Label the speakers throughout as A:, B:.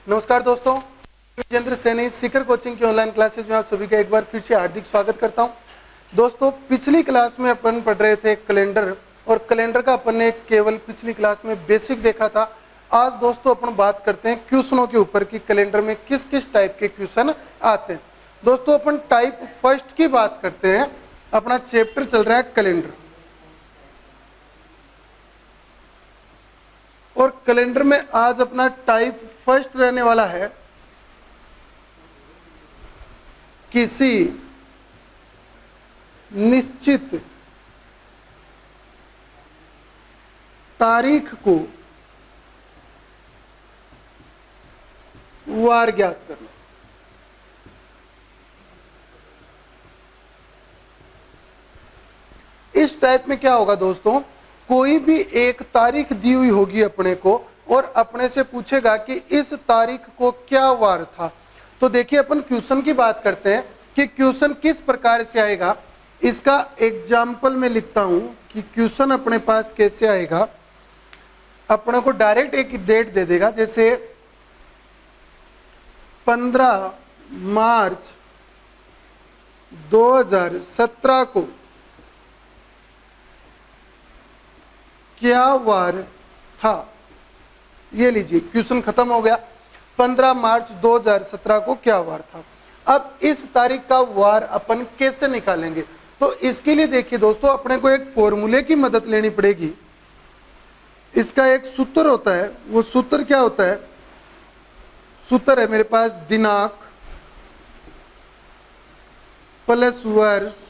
A: नमस्कार दोस्तों, विजेंद्र सैनी शिखर कोचिंग की ऑनलाइन क्लासेज में आप सभी का एक बार फिर से हार्दिक स्वागत करता हूं। दोस्तों, पिछली क्लास में अपन पढ़ रहे थे कैलेंडर, और कैलेंडर का अपन ने केवल पिछली क्लास में बेसिक देखा था। आज दोस्तों अपन बात करते हैं क्वेश्चनों के ऊपर कि कैलेंडर में किस किस टाइप के क्वेश्चन आते हैं। दोस्तों, अपन टाइप फर्स्ट की बात करते हैं। अपना चैप्टर चल रहा है कैलेंडर, और कैलेंडर में आज अपना टाइप फर्स्ट रहने वाला है किसी निश्चित तारीख को वार ज्ञात करना। इस टाइप में क्या होगा दोस्तों, कोई भी एक तारीख दी हुई होगी अपने को, और अपने से पूछेगा कि इस तारीख को क्या वार था। तो देखिए, अपन क्वेश्चन की बात करते हैं कि क्वेश्चन किस प्रकार से आएगा। इसका एग्जाम्पल मैं लिखता हूं कि क्वेश्चन अपने पास कैसे आएगा। अपने को डायरेक्ट एक डेट दे देगा, जैसे 15 मार्च 2017 को क्या वार था। ये लीजिए, क्वेश्चन खत्म हो गया। 15 मार्च 2017 को क्या वार था। अब इस तारीख का वार अपन कैसे निकालेंगे, तो इसके लिए देखिए दोस्तों, अपने को एक फॉर्मूले की मदद लेनी पड़ेगी। इसका एक सूत्र होता है। वो सूत्र क्या होता है? सूत्र है मेरे पास दिनांक प्लस वर्ष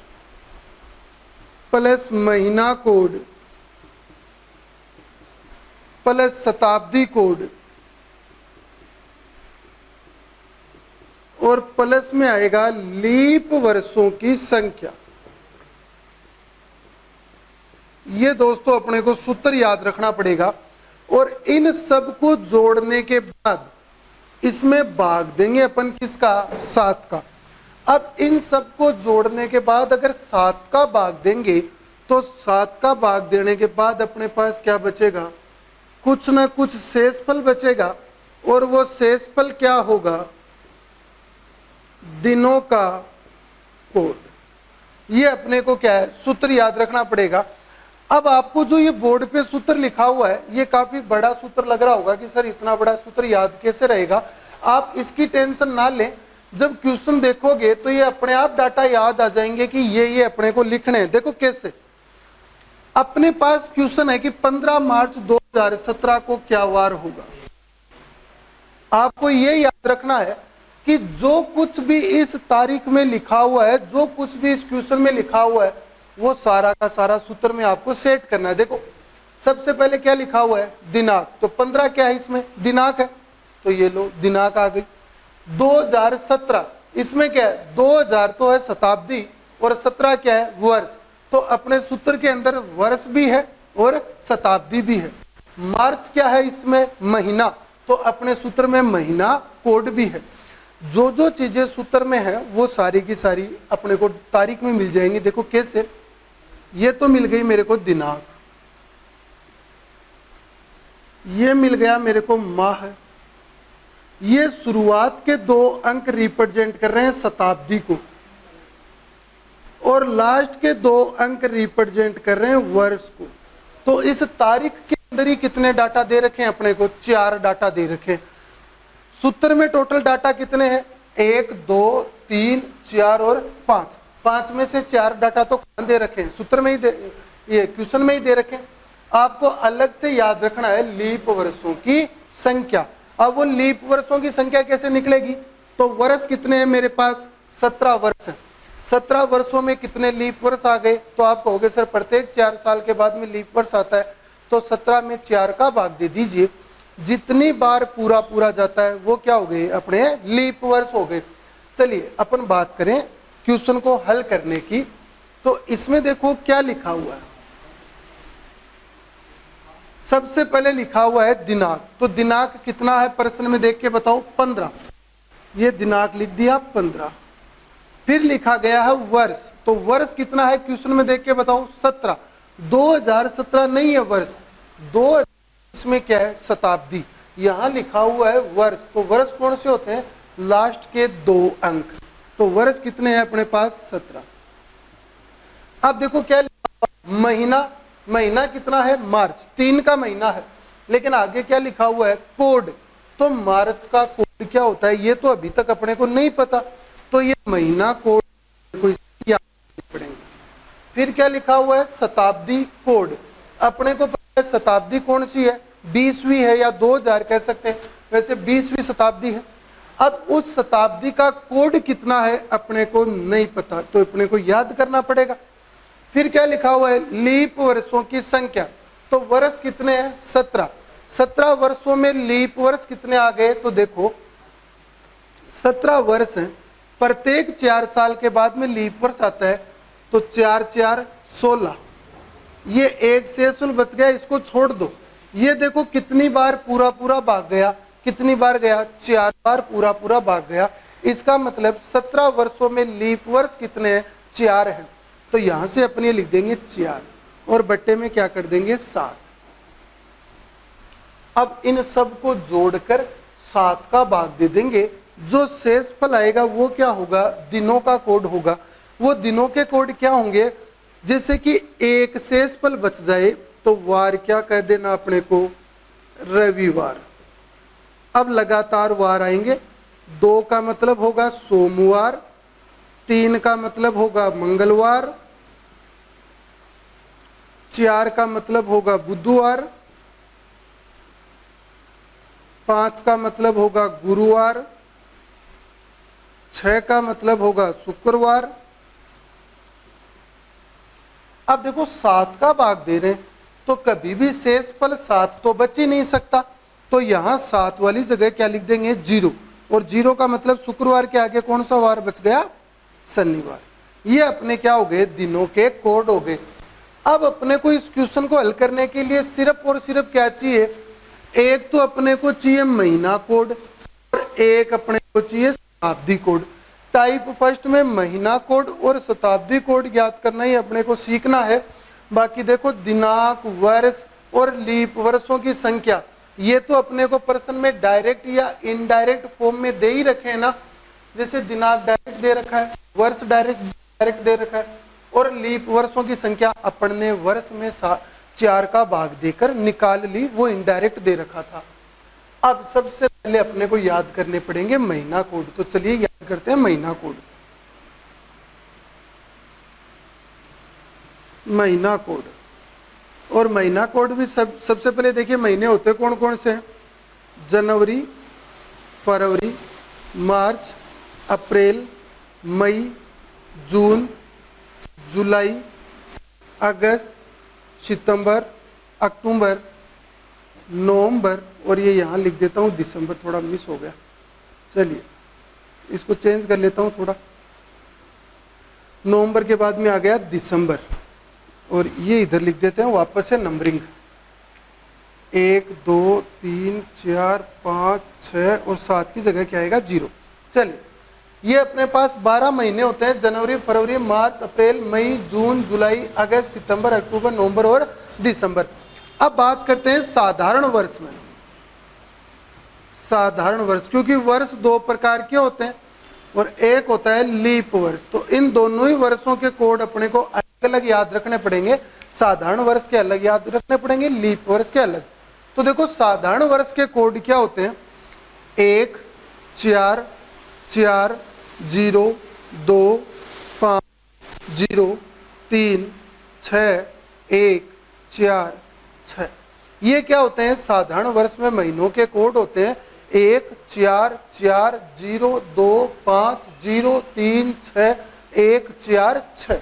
A: प्लस महीना कोड प्लस शताब्दी कोड, और प्लस में आएगा लीप वर्षों की संख्या। ये दोस्तों अपने को सूत्र याद रखना पड़ेगा, और इन सब को जोड़ने के बाद इसमें भाग देंगे अपन किसका? 7 का। अब इन सब को जोड़ने के बाद अगर 7 का भाग देंगे तो 7 का भाग देने के बाद अपने पास क्या बचेगा? कुछ ना कुछ शेषफल बचेगा, और वो शेषफल क्या होगा? दिनों का कोड। ये अपने को क्या है? सूत्र याद रखना पड़ेगा। अब आपको जो ये बोर्ड पे सूत्र लिखा हुआ है, ये काफी बड़ा सूत्र लग रहा होगा कि सर इतना बड़ा सूत्र याद कैसे रहेगा। आप इसकी टेंशन ना लें, जब क्वेश्चन देखोगे तो ये अपने आप डाटा याद आ जाएंगे कि ये अपने को लिखने हैं। देखो कैसे। अपने पास क्वेश्चन है कि 15 मार्च 2017 को क्या वार होगा। आपको ये याद रखना है कि जो कुछ भी इस तारीख में लिखा हुआ है, जो कुछ भी इस क्वेश्चन में लिखा हुआ है, वो सारा का सारा सूत्र में आपको सेट करना है। देखो, सबसे पहले क्या लिखा हुआ है? दिनांक। तो 15 क्या है? इसमें दिनांक है, तो ये लो दिनांक आ गई। 2017 इसमें क्या है? 2000 तो है शताब्दी, और 17 क्या है? वर्ष। तो अपने सूत्र के अंदर वर्ष भी है और शताब्दी भी है। मार्च क्या है? इसमें महीना, तो अपने सूत्र में महीना कोड भी है। जो जो चीजें सूत्र में है वो सारी की सारी अपने को तारीख में मिल जाएंगी। देखो कैसे। ये तो मिल गई मेरे को दिनांक, ये मिल गया मेरे को माह। ये शुरुआत के 2 अंक रिप्रेजेंट कर रहे हैं शताब्दी को, और लास्ट के 2 अंक रिप्रेजेंट कर रहे हैं वर्ष को। तो इस तारीख के अंदर ही कितने डाटा दे रखे हैं अपने को? 4 डाटा दे रखे हैं। सूत्र में टोटल डाटा कितने हैं? 1 2 3 4 और 5। 5 में से 4 डाटा तो कहां दे रखे हैं? सूत्र में ही ये क्वेश्चन में ही दे रखे हैं। आपको अलग से याद रखना है लीप वर्षों की संख्या। अब वो लीप वर्षों की संख्या कैसे निकलेगी? तो वर्ष कितने हैं मेरे पास? 17 वर्ष है। 17 वर्षों में कितने लीप वर्ष आ गए? तो आप कहोगे सर प्रत्येक 4 साल के बाद में लीप वर्ष आता है, तो 17 में 4 का भाग दे दीजिए। जितनी बार पूरा पूरा जाता है वो क्या हो गए? अपने लीप वर्ष हो गए। चलिए अपन बात करें क्वेश्चन को हल करने की। तो इसमें देखो क्या लिखा हुआ है। सबसे पहले लिखा हुआ है दिनांक। तो दिनांक कितना है प्रश्न में? देख के बताओ। 15। ये दिनांक लिख दिया 15। फिर लिखा गया है वर्ष। तो वर्ष कितना है क्वेश्चन में? देख के बताओ। 17। 2017 नहीं है वर्ष, 2 इसमें क्या है? शताब्दी। यहां लिखा हुआ है वर्ष, तो वर्ष कौन से होते हैं, लास्ट के 2 अंक। तो वर्ष कितने हैं अपने पास, 17। अब देखो क्या लिखा हुआ, महीना, महीना कितना है, मार्च, 3 का महीना है, लेकिन आगे क्या लिखा हुआ है, कोड। तो मार्च का कोड क्या होता है, ये तो अभी तक अपने को नहीं पता, तो ये महीना कोड को याद पड़ेंगे। फिर क्या लिखा हुआ है, शताब्दी कोड, अपने को पता है शताब्दी कौन सी है, 20वीं है या 2000 कह सकते हैं, वैसे 20वीं शताब्दी है। अब उस शताब्दी का कोड कितना है अपने को नहीं पता, तो अपने को याद करना पड़ेगा। फिर क्या लिखा हुआ है, लीप वर्षों की संख्या, तो वर्ष कितने हैं, 17। 17 वर्षों में लीप वर्ष कितने आ गए, तो देखो 17 वर्ष हैं, प्रत्येक 4 साल के बाद में लीप वर्ष आता है, तो 4 4 16, ये एक शेषुल बच गया, इसको छोड़ दो। ये देखो कितनी बार पूरा पूरा भाग गया, कितनी बार गया, 4 बार पूरा पूरा भाग गया। इसका मतलब 17 वर्षों में लीप वर्ष कितने हैं, 4 हैं। तो यहां से अपने लिख देंगे 4 और बट्टे में क्या कर देंगे, 7। अब इन सब को जोड़कर 7 का भाग दे देंगे, जो शेष फल आएगा वो क्या होगा, दिनों का कोड होगा। वो दिनों के कोड क्या होंगे, जैसे कि एक शेष फल बच जाए तो वार क्या कर देना अपने को, रविवार। अब लगातार वार आएंगे, 2 का मतलब होगा सोमवार, 3 का मतलब होगा मंगलवार, 4 का मतलब होगा बुधवार, 5 का मतलब होगा गुरुवार, 6 का मतलब होगा शुक्रवार। अब देखो 7 का भाग दे रहे हैं, तो कभी भी शेष फल 7 तो बच ही नहीं सकता, तो यहां 7 वाली जगह क्या लिख देंगे, 0। और 0 का मतलब शुक्रवार के आगे कौन सा वार बच गया, शनिवार। ये अपने क्या हो गए, दिनों के कोड हो गए। अब अपने को इस क्वेश्चन को हल करने के लिए सिर्फ और सिर्फ क्या चाहिए, एक तो अपने को चाहिए महीना कोड और एक अपने को चाहिए शताब्दी कोड। टाइप फर्स्ट में महीना कोड और शताब्दी कोड ज्ञात करना ही अपने को सीखना है। बाकी देखो दिनांक, वर्ष और लीप वर्षों की संख्या, ये तो अपने को प्रश्न में डायरेक्ट या इनडायरेक्ट फॉर्म में दे ही रखे हैं ना। जैसे दिनांक डायरेक्ट दे रखा है, वर्ष डायरेक्ट दे रखा है, और लीप वर्षों की संख्या अपन ने वर्ष में 4 का भाग देकर निकाल ली, वो इनडायरेक्ट दे रखा था। अब सबसे पहले अपने को याद करने पड़ेंगे महीना कोड, तो चलिए याद करते हैं महीना कोड। महीना कोड, और महीना कोड भी सबसे पहले देखिए महीने होते कौन कौन से हैं, जनवरी, फरवरी, मार्च, अप्रैल, मई, जून, जुलाई, अगस्त, सितंबर, अक्टूबर, नवंबर, और ये यहाँ लिख देता हूँ दिसंबर, थोड़ा मिस हो गया, चलिए इसको चेंज कर लेता हूँ थोड़ा। नवंबर के बाद में आ गया दिसंबर, और ये इधर लिख देते हैं वापस से नंबरिंग, 1 2 3 4 5 6 और 7 की जगह क्या आएगा, 0। चलिए ये अपने पास 12 महीने होते हैं, जनवरी, फरवरी, मार्च, अप्रैल, मई, जून, जुलाई, अगस्त, सितंबर, अक्टूबर, नवंबर और दिसंबर। अब बात करते हैं साधारण वर्ष में। साधारण वर्ष, क्योंकि वर्ष 2 प्रकार के होते हैं और एक होता है लीप वर्ष, तो इन दोनों ही वर्षों के कोड अपने को अलग अलग याद रखने पड़ेंगे। साधारण वर्ष के अलग याद रखने पड़ेंगे, लीप वर्ष के अलग। तो देखो साधारण वर्ष के कोड क्या होते हैं, 1 4 4 0 2 5 0 3 6 1 4 6, ये क्या होते हैं, साधारण वर्ष में महीनों के कोड होते हैं 1 4 4 0 2 5 0 3 6 1 4 6।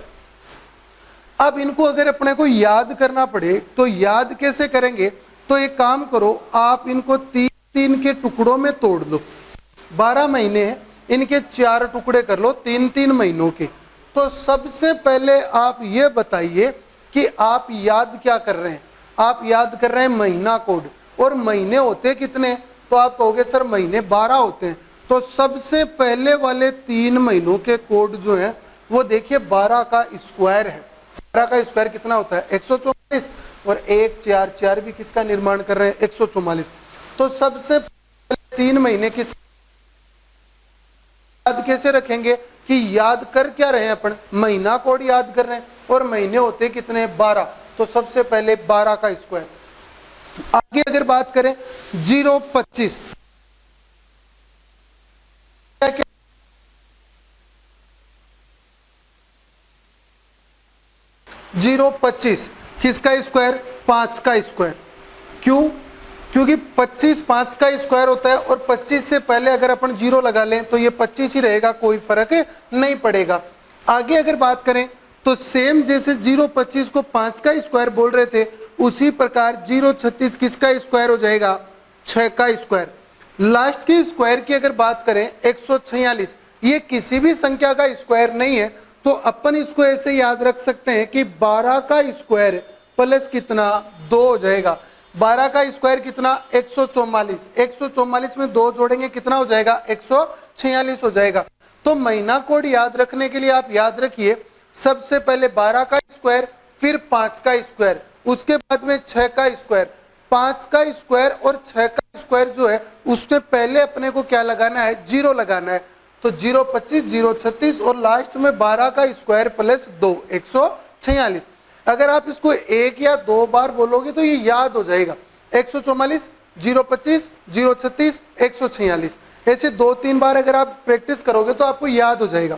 A: अब इनको अगर अपने को याद करना पड़े तो याद कैसे करेंगे, तो एक काम करो, आप इनको 3 के टुकड़ों में तोड़ दो। 12 महीने हैं, इनके 4 टुकड़े कर लो 3 महीनों के। तो सबसे पहले आप ये बताइए कि आप याद क्या कर रहे हैं। आप याद कर रहे हैं महीना कोड, और महीने होते कितने, तो आप कहोगे सर महीने 12 होते हैं। तो सबसे पहले वाले 3 महीनों के कोड जो है वो देखिए 12 का स्क्वायर है। 12 का स्क्वायर कितना होता है, 144, और 1 4 4 भी किसका निर्माण कर रहे हैं, 144। तो सबसे पहले 3 महीने किस याद कैसे रखेंगे कि याद कर क्या रहे हैं अपन, महीना कोड याद कर रहे हैं और महीने होते कितने 12, तो सबसे पहले 12 का स्क्वायर। आगे अगर बात करें 025 025 किसका स्क्वायर, 5 का स्क्वायर। क्यों, क्योंकि 25 5 का स्क्वायर होता है और 25 से पहले अगर अपन 0 लगा लें तो ये 25 ही रहेगा, कोई फर्क नहीं पड़ेगा। आगे अगर बात करें तो सेम जैसे 025 को 5 का स्क्वायर बोल रहे थे, उसी प्रकार 036 किसका स्क्वायर हो जाएगा, 6 का स्क्वायर। लास्ट की स्क्वायर की अगर बात करें 146, ये किसी भी संख्या का स्क्वायर नहीं है, तो अपन इसको ऐसे याद रख सकते हैं कि 12 का स्क्वायर प्लस कितना 2 हो जाएगा। 12 का स्क्वायर कितना 144, 144 में 2 जोड़ेंगे कितना हो जाएगा 146 हो जाएगा। तो महीना कोड याद रखने के लिए आप याद रखिए सबसे पहले 12 का स्क्वायर, फिर 5 का स्क्वायर, उसके बाद में 6 का स्क्वायर। 5 का स्क्वायर और 6 का स्क्वायर जो है उसके पहले अपने को क्या लगाना है, 0 लगाना है। तो 025 036 और लास्ट में 12 का स्क्वायर प्लस 2 146। अगर आप इसको एक या दो बार बोलोगे तो ये याद हो जाएगा, 144 025 036 146, ऐसे 2-3 बार अगर आप प्रैक्टिस करोगे तो आपको याद हो जाएगा।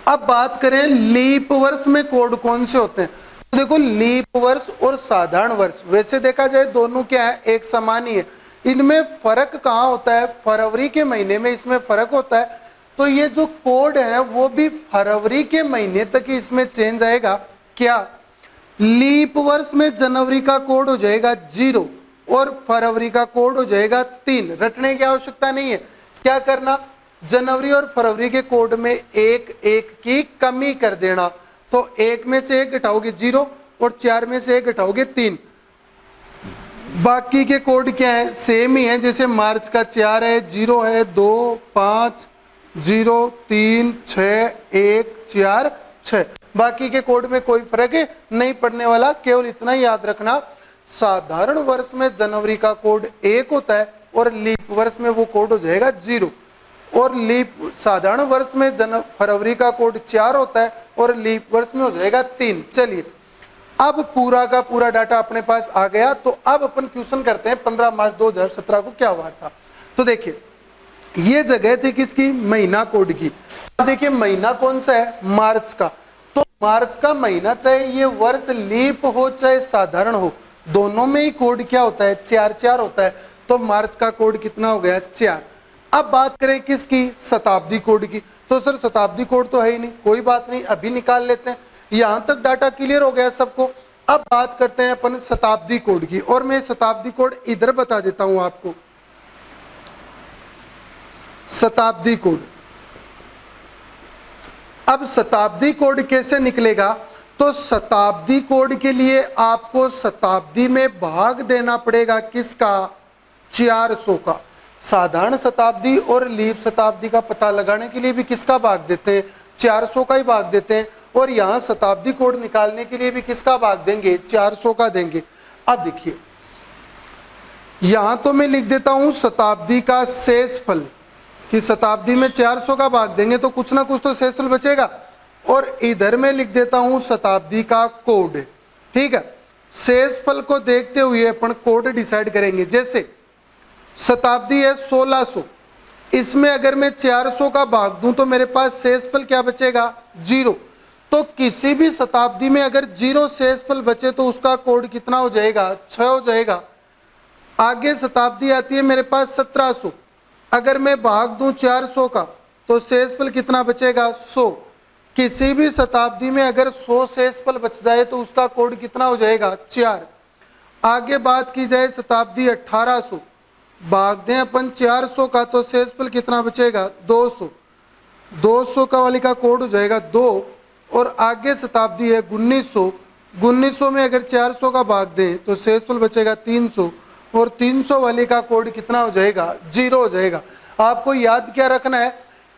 A: अब बात करें लीप वर्ष में कोड कौन से होते हैं, तो देखो लीप वर्ष और साधारण वर्ष वैसे देखा जाए दोनों क्या है, एक समान ही है। इनमें फर्क कहाँ होता है, फरवरी के महीने में इसमें फर्क होता है। तो ये जो कोड है वो भी फरवरी के महीने तक ही इसमें चेंज आएगा। क्या, लीप वर्ष में जनवरी का कोड हो जाएगा 0 और फरवरी का कोड हो जाएगा 3। रटने की आवश्यकता नहीं है, क्या करना, जनवरी और फरवरी के कोड में एक एक की कमी कर देना। तो 1 में से 1 घटाओगे 0 और 4 में से 1 घटाओगे 3। बाकी के कोड क्या है, सेम ही है, जैसे मार्च का 4 है, 0 है, 2 5 0 3 6 1 4 6। बाकी के कोड में कोई फर्क नहीं पड़ने वाला, केवल इतना ही याद रखना, साधारण वर्ष में जनवरी का कोड 1 होता है और लीप वर्ष में वो कोड हो जाएगा 0। और लीप साधारण वर्ष में फरवरी का कोड 4 होता है और लीप वर्ष में हो जाएगा 3। चलिए अब पूरा का पूरा डाटा अपने पास आ गया। तो अब अपन क्वेश्चन करते हैं 15 मार्च 2017 को क्या वार था। तो देखिए ये जगह थी किसकी, महीना कोड की। अब देखिए महीना कौन सा है, मार्च का। तो मार्च का महीना चाहे ये वर्ष लीप हो चाहे साधारण हो, दोनों में ही कोड क्या होता है, 4 होता है। तो मार्च का कोड कितना हो गया, 4। अब बात करें किसकी, शताब्दी कोड की। तो सर शताब्दी कोड तो है ही नहीं, कोई बात नहीं, अभी निकाल लेते हैं। यहां तक डाटा क्लियर हो गया सबको। अब बात करते हैं अपन शताब्दी कोड की, और मैं शताब्दी कोड इधर बता देता हूं आपको। शताब्दी कोड, अब शताब्दी कोड कैसे निकलेगा, तो शताब्दी कोड के लिए आपको शताब्दी में भाग देना पड़ेगा किसका, 400 का। साधारण शताब्दी और लीप शताब्दी का पता लगाने के लिए भी किसका भाग देते हैं, 400 का ही भाग देते हैं। और यहाँ शताब्दी कोड निकालने के लिए भी किसका भाग देंगे, 400 का देंगे। अब देखिए यहां तो मैं लिख देता हूं शताब्दी का शेषफल, कि शताब्दी में 400 का भाग देंगे तो कुछ ना कुछ तो शेषफल बचेगा। और इधर मैं लिख देता हूं शताब्दी का कोड, ठीक है। शेषफल को देखते हुए अपन कोड डिसाइड करेंगे। जैसे शताब्दी है 1600, इसमें अगर मैं 400 का भाग दूं तो मेरे पास शेषफल क्या बचेगा, 0। तो किसी भी शताब्दी में अगर 0 शेषफल बचे तो उसका कोड कितना हो जाएगा, 6 हो जाएगा। आगे शताब्दी आती है मेरे पास 1700, अगर मैं भाग दूं 400 का तो शेषफल कितना बचेगा, 100। किसी भी शताब्दी में अगर 100 शेषफल बच जाए तो उसका कोड कितना हो जाएगा, 4। आगे बात की जाए शताब्दी 1800, भाग दें अपन 400 का तो शेषफल कितना बचेगा, 200। 200 का वाली का कोड हो जाएगा 2। और आगे शताब्दी है 1900, 1900 में अगर 400 का भाग दें तो शेषफल बचेगा 300। और 300 वाले का कोड कितना हो जाएगा, 0 हो जाएगा। आपको याद क्या रखना है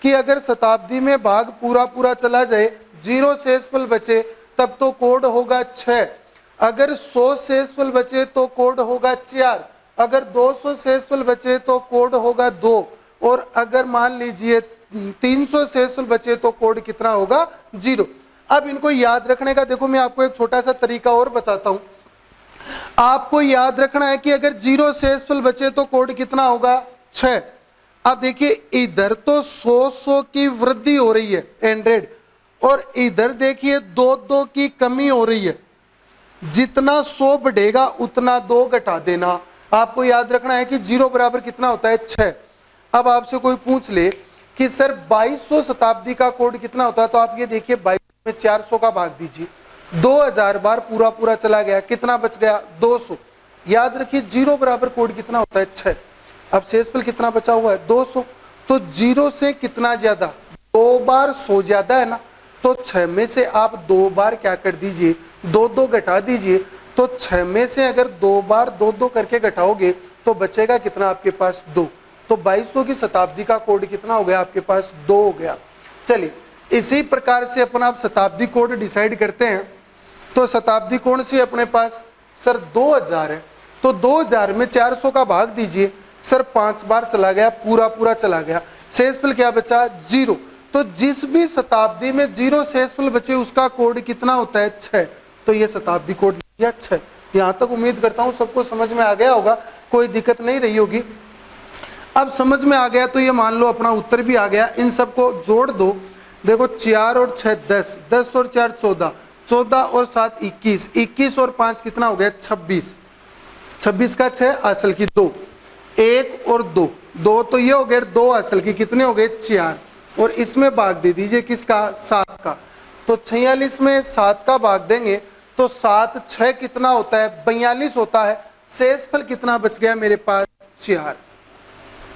A: कि अगर शताब्दी में भाग पूरा पूरा चला जाए, 0 शेषफल बचे तब तो कोड होगा 6। अगर 100 शेषफल बचे तो कोड होगा 4। अगर 200 शेषफल बचे तो कोड होगा 2, और अगर मान लीजिए 300 शेषफल बचे तो कोड कितना होगा 0। अब इनको याद रखने का देखो मैं आपको एक छोटा सा तरीका और बताता हूं। आपको याद रखना है कि अगर 0 शेषफल बचे तो कोड कितना होगा 6। अब देखिए इधर तो 100 की वृद्धि हो रही है 100, और इधर देखिए 2 की कमी हो रही है। जितना 100 बढ़ेगा उतना 2 घटा देना। आपको याद रखना है कि 0 बराबर कितना होता है 6। अब आपसे कोई पूछ ले कि सर 2200 शताब्दी का कोड कितना होता है, तो आप ये देखिए 22 में 400 का भाग दीजिए, 2000 बार पूरा पूरा चला गया, कितना बच गया 200। याद रखिए 0 बराबर कोड कितना होता है 6। अब शेषफल कितना बचा हुआ है 200, तो 0 से कितना ज्यादा 2 बार 100 ज्यादा है ना, तो 6 में से आप 2 बार क्या कर दीजिए 2 घटा दीजिए। तो 6 में से अगर 2 बार 2 करके घटाओगे तो बचेगा कितना आपके पास 2। तो 2200 की शताब्दी का कोड कितना हो गया आपके पास 2 हो गया। चलिए इसी प्रकार से अपन आप शताब्दी कोड डिसाइड करते हैं। तो शताब्दी कौन सी अपने पास सर 2000 है, तो 2000 में 400 का भाग दीजिए सर, 5 बार चला गया पूरा पूरा चला गया, शेषफल क्या बचा 0। तो जिस भी शताब्दी में 0 शेषफल बचे उसका कोड कितना होता है 6। तो ये शताब्दी कोड 6। यहां तक उम्मीद करता हूं सबको समझ में आ गया होगा, कोई दिक्कत नहीं रही होगी। अब समझ में आ गया तो ये मान लो अपना उत्तर भी आ गया। इन सबको जोड़ दो, देखो 4 और 6 10, 10 और 4 14, 14 और 7 21, 21 और 5 कितना हो गया 26, 26 का 6 असल की 2, 1 और 2, 2 तो ये हो गए 2 असल की कितने हो गए 4, और इसमें भाग दे दीजिए किसका 7 का। तो 46 में 7 का भाग देंगे तो 7 6 कितना होता है 42 होता है। शेषफल कितना बच गया मेरे पास 4,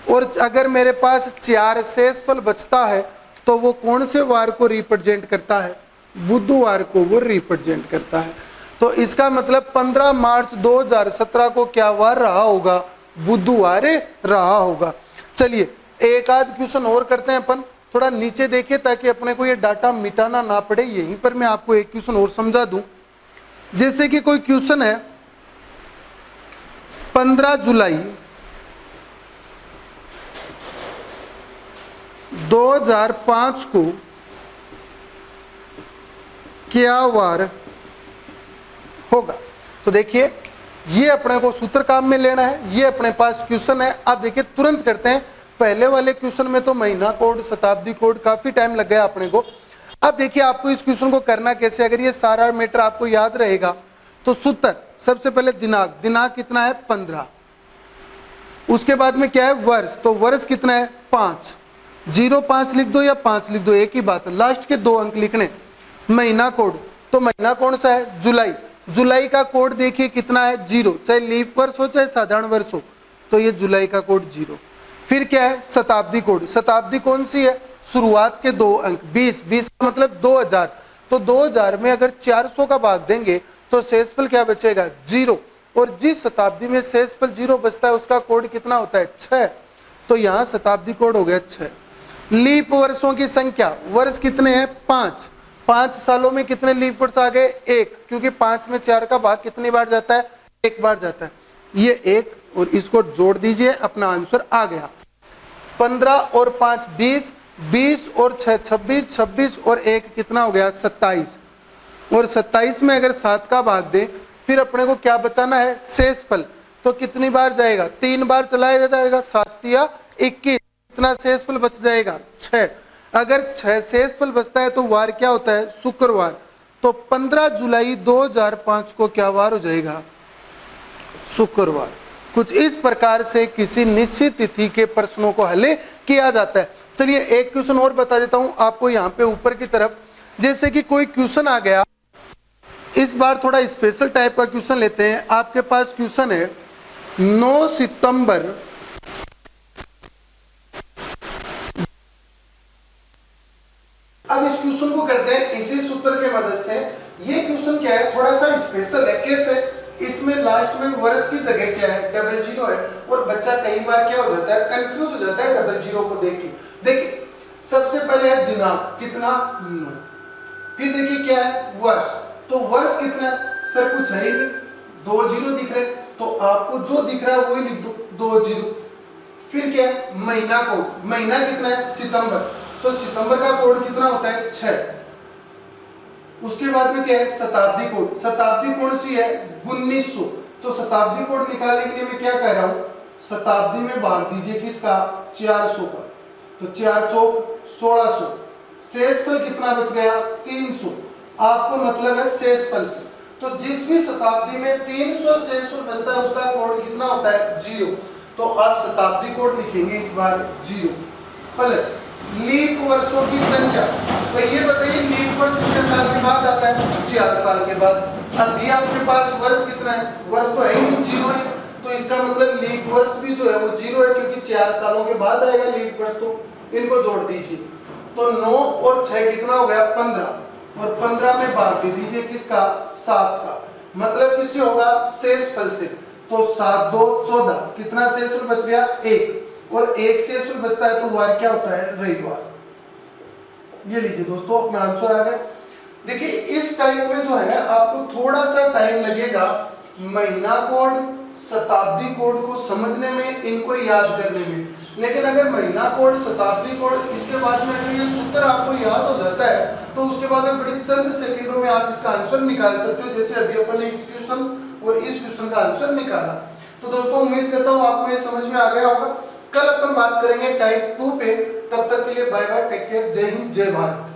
A: और अगर मेरे पास 4 शेषफल बचता है तो वो कौन से वार को रिप्रेजेंट करता है बुधवार को वो रिप्रेजेंट करता है। तो इसका मतलब 15 मार्च 2017 को क्या वार रहा होगा बुधवार रहा होगा। चलिए एक आध क्वेश्चन और करते हैं अपन, थोड़ा नीचे देखिए ताकि अपने को ये डाटा मिटाना ना पड़े। यहीं पर मैं आपको एक क्वेश्चन और समझा दूं। जैसे कि कोई क्वेश्चन है 15 जुलाई 2005 को क्या वार होगा। तो देखिए ये अपने को सूत्र काम में लेना है, ये अपने पास क्वेश्चन है। अब देखिए तुरंत करते हैं। पहले वाले क्वेश्चन में तो महीना कोड शताब्दी कोड काफी टाइम लग गया अपने को। अब देखिए आपको इस क्वेश्चन को करना कैसे, अगर ये सारा मैटर आपको याद रहेगा तो सूत्र सबसे पहले दिनांक, दिनांक कितना है 15, उसके बाद में क्या है वर्ष, तो वर्ष कितना है 5, 05 लिख दो या 5 लिख दो एक ही बात है, लास्ट के 2 अंक लिखने। महीना कोड, तो महीना कौन सा है जुलाई, जुलाई का कोड देखिए कितना है 0, चाहे लीप वर्ष हो चाहे साधारण वर्ष हो, तो ये जुलाई का कोड 0। फिर क्या है शताब्दी कोड, शताब्दी कौन सी है शुरुआत के 2 अंक 20, 20 का मतलब 2000, तो 2000 में अगर 400 का भाग देंगे तो शेषफल क्या बचेगा 0, और जिस शताब्दी में शेषफल 0 बचता है उसका कोड कितना होता है 6। तो यहाँ शताब्दी कोड हो गया 6। लीप वर्षों की संख्या, वर्ष कितने हैं 5, 5 सालों में कितने लीप वर्ष आ गए 1, क्योंकि 5 में 4 का भाग कितनी बार जाता है 1 बार जाता है, ये 1 और इसको जोड़ दीजिए अपना आंसर आ गया। 15 और 5 20, 20 और 6 26, 26 और 1 कितना हो गया 27, और 27 में अगर 7 का भाग दे फिर अपने को क्या बचाना है शेषफल, तो कितनी बार जाएगा 3 बार चलाया जाएगा, 7 या 21, कितना शेषफल बच जाएगा 6। अगर 6 शेषफल बचता है तो वार क्या होता है शुक्रवार, तो 15 जुलाई 2005 को क्या वार हो जाएगा शुक्रवार। कुछ इस प्रकार से किसी निश्चित तिथि के प्रश्नों को हल किया जाता है। चलिए एक क्वेश्चन और बता देता हूं आपको यहाँ पे ऊपर की तरफ। जैसे कि कोई क्वेश्चन आ गया, इस बार थोड़ा स्पेशल टाइप का क्वेश्चन लेते हैं। आपके पास क्वेश्चन है 9 सितंबर अब इस क्वेश्चन को करते हैं इसी सूत्र के मदद से। ये क्वेश्चन क्या है थोड़ा सा स्पेशल है। कैसे, इसमें लास्ट में वर्ष की जगह क्या है 00 है, और बच्चा कई बार क्या हो जाता है कंफ्यूज हो जाता है 00 को देख के। देखिए सबसे पहले है दिनांक कितना 9, फिर देखिए क्या है वर्ष, तो वर्ष कितना सर कुछ है ही नहीं 2 0 दिख रहे, तो आपको जो दिख रहा है वही लिख दो, 2 जीरो। फिर क्या है, महीना कोड, महीना कितना है, सितंबर, तो सितंबर का कोड कितना होता है, 6। उसके बाद में क्या है, शताब्दी कोड, शताब्दी कौन सी है, 1900, तो शताब्दी कोड निकालने के लिए मैं क्या कह रहा हूं, शताब्दी में भाग दीजिए किसका, 400 का, तो 4 चौक 1600, शेषफल कितना बच गया, 300। आपको मतलब है शेषफल से, तो जिस भी शताब्दी में 300 शेषफल बचता है उसका कोड कितना होता है, 0। तो आप शताब्दी कोड लिखेंगे इस बार 0 प्लस लीप वर्षों की संख्या। तो ये बताइए लीप वर्ष कितने साल के बाद आता है, 4 साल के बाद। अब ये आपके पास वर्ष कितना है, वर्ष तो है ही नहीं, 0 है, तो इसका मतलब लीप वर्ष भी जो है वो 0 है, क्योंकि 4 सालों के बाद आएगा लीप वर्ष। तो इनको जोड़ दीजिए, तो 9 और 6 कितना हो गया, 15, और 15 में भाग दे दीजिए किसका, 7 का, मतलब किससे होगा, शेषफल से। तो 7 2 14, कितना शेषफल बच गया, 1, और 1 शेषफल बचता है तो वार क्या होता है, रविवार। ये लीजिए दोस्तों अपना आंसर आ गया। देखिए इस टाइप में जो है आपको थोड़ा सा टाइम लगेगा महीना कोड, शताब्दी कोड को समझने में, इनको याद करने में, लेकिन अगर महीना कोड, शताब्दी कोड, इसके बाद में अगर ये सूत्र आपको याद हो जाता है तो उसके बाद में बड़े चंद सेकंडों में आप इसका आंसर निकाल सकते हो, जैसे अभी अपन ने इस क्वेश्चन और इस क्वेश्चन का आंसर निकाला। तो दोस्तों उम्मीद करता हूँ आपको ये समझ में आ गया होगा। कल अपन बात करेंगे टाइप 2 पे, तब तक के लिए बाय बाय, टेक केयर, जय हिंद, जय भारत।